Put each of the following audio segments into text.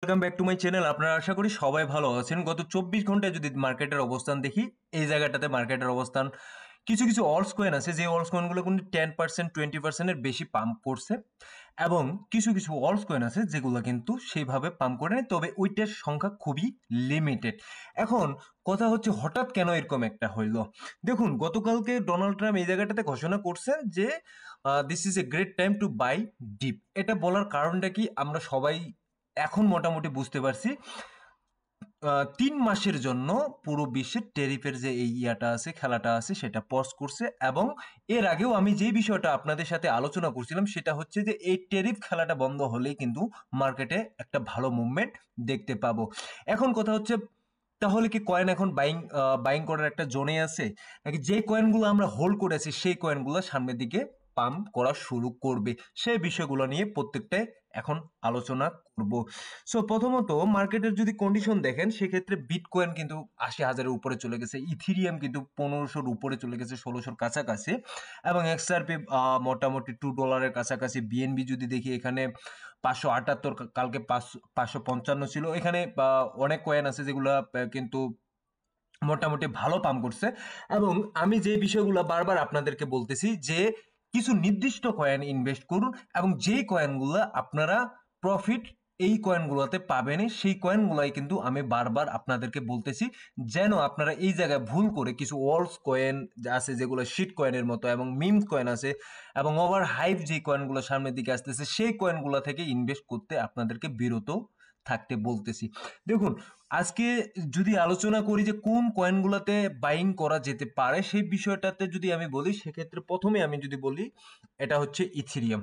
Welcome back to my channel. আপনারা আশা করি সবাই ভালো আছেন। গত 24 ঘন্টায় যদি মার্কেটের অবস্থান দেখি, এই জায়গাটাতে মার্কেটের অবস্থান কিছু কিছু অল্টস কয়েন আছে যে অল্টস কয়েনগুলো কিন্তু 10% 20% এর বেশি পাম্প করছে, এবং কিছু কিছু অল্টস কয়েন আছে যেগুলো কিন্তু সেইভাবে পাম্প করে নেয়, তবে ওইটার সংখ্যা খুবই লিমিটেড। এখন কথা হচ্ছে হঠাৎ কেন এরকম একটা হইলো। দেখুন, গতকালকে ডোনাল্ড ট্রাম্প এই জায়গাটাতে ঘোষণা করছেন যে this is a great time to buy dip. এটা বলার কারণটা কি আমরা সবাই এখন মোটামুটি বুঝতে পারছি। 3 মাসের জন্য পুরো বিশ্বের টেরিফের যে এই ইয়াটা আছে, খেলাটা আছে, সেটা পজ করছে। এবং এর আগেও আমি যে বিষয়টা আপনাদের সাথে আলোচনা করছিলাম সেটা হচ্ছে যে এই টেরিফ খেলাটা বন্ধ হলেই কিন্তু মার্কেটে একটা ভালো মুভমেন্ট দেখতে পাবো। এখন কথা হচ্ছে, তাহলে কি কয়েন এখন বাইং করার একটা জোনে আছে, নাকি যে কয়েনগুলো আমরা হোল্ড করেছি সেই কয়েনগুলো সামনের দিকে পাম্প করা শুরু করবে? সেই বিষয়গুলো নিয়ে প্রত্যেকটাই এখন আলোচনা করব। সো প্রথমত মার্কেটের যদি কন্ডিশন দেখেন, সেক্ষেত্রে বিটকয়েন কিন্তু 80,000-এর উপরে চলে গেছে, ইথিরিয়াম কিন্তু 1500-র উপরে চলে গেছে, 1600-র কাছাকাছি, এবং এক্সআরপি মোটামুটি $2 কাছাকাছি। বিএনবি যদি দেখি, এখানে 578, কালকে 555 ছিল। এখানে অনেক কয়েন আছে যেগুলো কিন্তু মোটামুটি ভালো পাম্প করছে। এবং আমি যে বিষয়গুলো বারবার আপনাদেরকে বলতেছি যে কিছু নির্দিষ্ট কয়েন ইনভেস্ট করুন, এবং যে কয়েনগুলো আপনারা প্রফিট এই কয়েনগুলোতে পাবেনই, সেই কয়েনগুলাই কিন্তু আমি বারবার আপনাদেরকে বলতেছি, যেন আপনারা এই জায়গায় ভুল করে কিছু ওয়ার্ল্ডস কয়েন আছে যেগুলো শিট কয়েনের মতো, এবং মিম কয়েন আছে, এবং ওভার হাইপ যে কয়েনগুলো সামনের দিকে আসতেছে, সেই কয়েনগুলো থেকে ইনভেস্ট করতে আপনাদেরকে বিরত থাকতে বলতেছি। দেখুন, আজকে যদি আলোচনা করি যে কোন কয়েনগুলোতে বাইং করা যেতে পারে, সেই বিষয়টাতে যদি আমি বলি, সেক্ষেত্রে প্রথমে আমি যদি বলি, এটা হচ্ছে ইথিরিয়াম।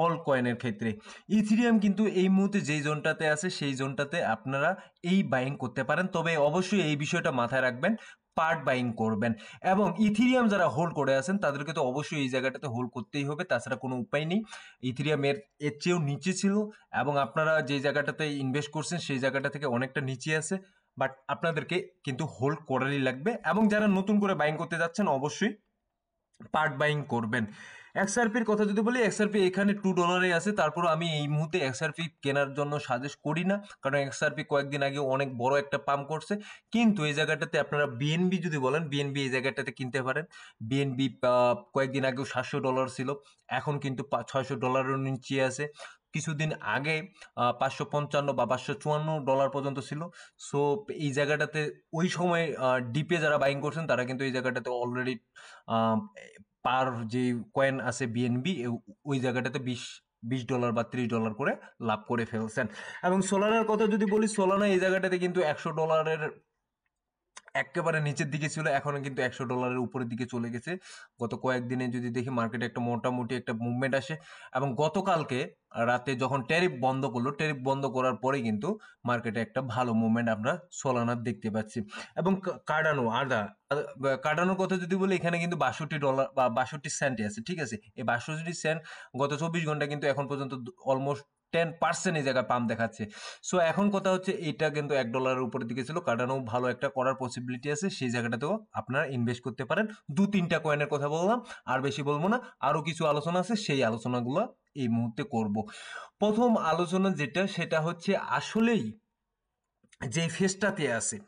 অল কয়েনের ক্ষেত্রে ইথিরিয়াম কিন্তু এই মুহূর্তে যেই জোনটাতে আছে সেই জোনটাতে আপনারা এই বাইং করতে পারেন, তবে অবশ্যই এই বিষয়টা মাথায় রাখবেন, পার্ট বাইং করবেন। এবং ইথিরিয়াম যারা হোল্ড করে আছেন তাদেরকে তো অবশ্যই এই জায়গাটাতে হোল্ড করতেই হবে, তাছাড়া কোনো উপায় নেই। ইথিরিয়াম এর চেয়েও নিচে ছিল, এবং আপনারা যে জায়গাটাতে ইনভেস্ট করছেন সেই জায়গাটা থেকে অনেকটা নিচে আছে, বাট আপনাদেরকে কিন্তু হোল্ড করারই লাগবে। এবং যারা নতুন করে বাইং করতে যাচ্ছেন অবশ্যই পার্ট বাইং করবেন। এক্সআরপির কথা যদি বলি, এক্সআরপি এখানে $2 আছে, তারপর আমি এই মুহূর্তে এক্সআরপি কেনার জন্য সাজেস্ট করি না, কারণ এক্সআরপি কয়েকদিন আগে অনেক বড় একটা পাম্প করছে। কিন্তু এই জায়গাটাতে আপনারা বিএনবি যদি বলেন, বিএনবি এই জায়গাটাতে কিনতে পারেন। বিএনবি কয়েকদিন আগেও $700 ছিল, এখন কিন্তু $600 নিচে আছে। কিছুদিন আগে 555 বা $554 পর্যন্ত ছিল। সো এই জায়গাটাতে ওই সময় ডিপে যারা বাইং করছেন তারা কিন্তু এই জায়গাটাতে অলরেডি পার যে কয়েন আছে বিএনবি, ওই জায়গাটাতে $20 বা $30 করে লাভ করে ফেলছেন। এবং সোলানার কথা যদি বলি, সোলানা এই জায়গাটাতে কিন্তু $100 একেবারে নিচের দিকে ছিল, এখনো কিন্তু $100 উপরের দিকে চলে গেছে। গত কয়েকদিনে যদি দেখি মার্কেটে একটা মোটামুটি একটা মুভমেন্ট আসে, এবং গতকালকে রাতে যখন ট্যারিফ বন্ধ করলো, ট্যারিফ বন্ধ করার পরে কিন্তু মার্কেটে একটা ভালো মুভমেন্ট আমরা সোলানার দেখতে পাচ্ছি। এবং কার্ডানো কার্ডানোর কথা যদি বলি, এখানে কিন্তু $62 বা 62 সেন্টে আছে, ঠিক আছে। এই 62 সেন্ট গত 24 ঘন্টা কিন্তু এখন পর্যন্ত অলমোস্ট 10% এই জায়গায় পাম্প দেখাচ্ছে। সো এখন কথা হচ্ছে, এটা কিন্তু $1 উপরের দিকে ছিল, কাটানো ভালো একটা করার পসিবিলিটি আছে, সেই জায়গাটাতেও আপনারা ইনভেস্ট করতে পারেন। 2-3টা কয়েনের কথা বললাম, আর বেশি বলবো না। আরো কিছু আলোচনা আছে, সেই আলোচনাগুলো এই মুহূর্তে করব। প্রথম আলোচনা যেটা, সেটা হচ্ছে আসলেই যে ফেজটাতে আছে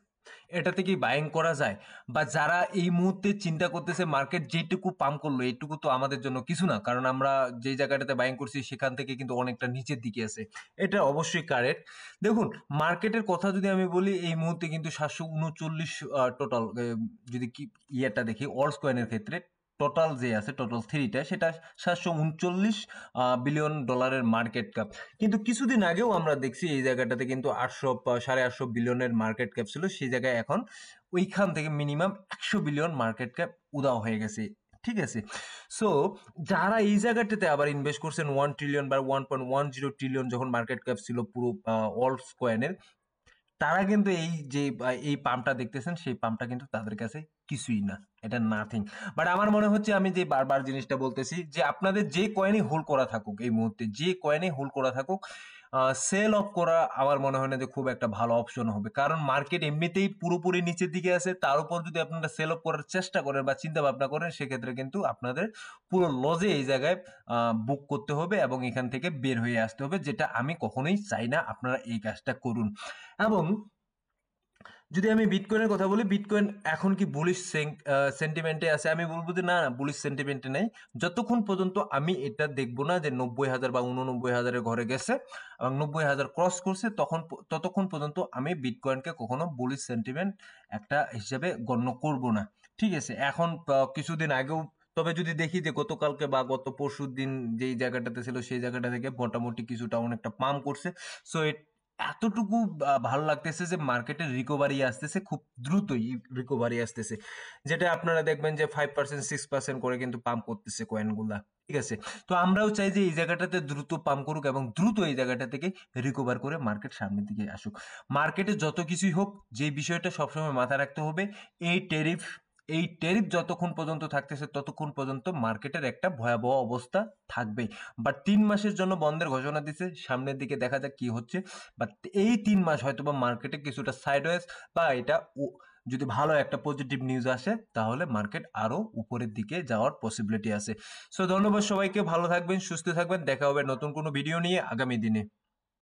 এটাতে কি বাইং করা যায়, বা যারা এই মুহূর্তে চিন্তা করতেছে মার্কেট যেটুকু পাম্প করলো এইটুকু তো আমাদের জন্য কিছু না, কারণ আমরা যে জায়গাটাতে বাইং করছি সেখান থেকে কিন্তু অনেকটা নিচের দিকে আছে, এটা অবশ্যই কারেক্ট। দেখুন, মার্কেটের কথা যদি আমি বলি, এই মুহূর্তে কিন্তু 739 টোটাল, যদি কি ইয়েটা দেখি অল্টস কয়েনের ক্ষেত্রে, টোটাল যে আছে টোটাল থ্রিটা, সেটা 739 বিলিয়ন ডলারের মার্কেট ক্যাপ। কিন্তু কিছুদিন আগেও আমরা দেখছি এই জায়গাটাতে কিন্তু 800-850 বিলিয়নের মার্কেট ক্যাপ ছিল, সেই জায়গায় এখন ওইখান থেকে মিনিমাম 100 বিলিয়ন মার্কেট ক্যাপ উধাও হয়ে গেছে, ঠিক আছে। সো যারা এই জায়গাটাতে আবার ইনভেস্ট করছেন 1 ট্রিলিয়ন বা 1.10 ট্রিলিয়ন যখন মার্কেট ক্যাপ ছিল পুরো অল্টস কয়েনের, তারা কিন্তু এই যে এই পাম্পটা দেখতেছেন সেই পাম্পটা কিন্তু তাদের কাছে কিছুই না, এটা নাথিং। বাট আমার মনে হচ্ছে, আমি যে বারবার জিনিসটা বলতেছি, যে আপনাদের যে কয়েনই হোল্ড করা থাকুক এই মুহূর্তে, যে কয়েনই হোল্ড করা থাকুক, সেল অফ করা আমার মনে হয় না যে খুব একটা ভালো অপশন হবে, কারণ মার্কেট এমনিতেই পুরোপুরি নিচের দিকে আছে, তার উপর যদি আপনারা সেল অফ করার চেষ্টা করেন বা চিন্তা ভাবনা করেন, সেক্ষেত্রে কিন্তু আপনাদের পুরো লজে এই জায়গায় বুক করতে হবে এবং এখান থেকে বের হয়ে আসতে হবে, যেটা আমি কখনোই চাই না আপনারা এই কাজটা করুন। এবং যদি আমি বিটকয়েনের কথা বলি, বিটকয়েন এখন কি বুলিশ সেন্টিমেন্টে আছে? আমি বলবো যে না, না, বুলিশ সেন্টিমেন্টে নাই। যতক্ষণ পর্যন্ত আমি এটা দেখবো না যে 90,000 বা 89,000-এর ঘরে গেছে এবং 90,000 ক্রস করছে, ততক্ষণ পর্যন্ত আমি বিটকয়েনকে কখনো বুলিশ সেন্টিমেন্ট একটা হিসাবে গণ্য করব না। ঠিক আছে? এখন কিছুদিন আগেও, তবে যদি দেখি যে গতকালকে বা গত পরশুদিন যেই জায়গাটাতে ছিল সেই জায়গাটা থেকে মোটামুটি কিছুটা অনেকটা পাম্প করছে। সো এতটুকু ভালো লাগতেছে যে মার্কেটের রিকভারি আসতেছে, খুব দ্রুতই রিকভারি আসতেছে, যেটা আপনারা দেখবেন যে 5% 6% করে কিন্তু পাম্প করতেছে কয়েনগুলা। ঠিক আছে? তো আমরাও চাই যে এই জায়গাটাতে দ্রুত পাম্প করুক এবং দ্রুত এই জায়গাটা থেকে রিকভার করে মার্কেট সামনের দিকে আসুক। মার্কেটে যত কিছুই হোক, যে বিষয়টা সবসময় মাথায় রাখতে হবে, এই ট্যারিফ এই ট্যারিফ যতক্ষণ পর্যন্ত থাকতেছে ততক্ষণ পর্যন্ত মার্কেটের একটা ভয়াবহ অবস্থা থাকবে। বাট 3 মাসের জন্য বন্ধের ঘোষণা দিছে, সামনের দিকে দেখা যাক কি হচ্ছে। বাট এই 3 মাস হয়তোবা মার্কেটে কিছুটা সাইডওয়েজ বা এটা যদি ভালো একটা পজিটিভ নিউজ আসে, তাহলে মার্কেট আরো উপরের দিকে যাওয়ার পসিবিলিটি আছে। সো ধন্যবাদ সবাইকে, ভালো থাকবেন, সুস্থ থাকবেন, দেখা হবে নতুন কোনো ভিডিও নিয়ে আগামী দিনে।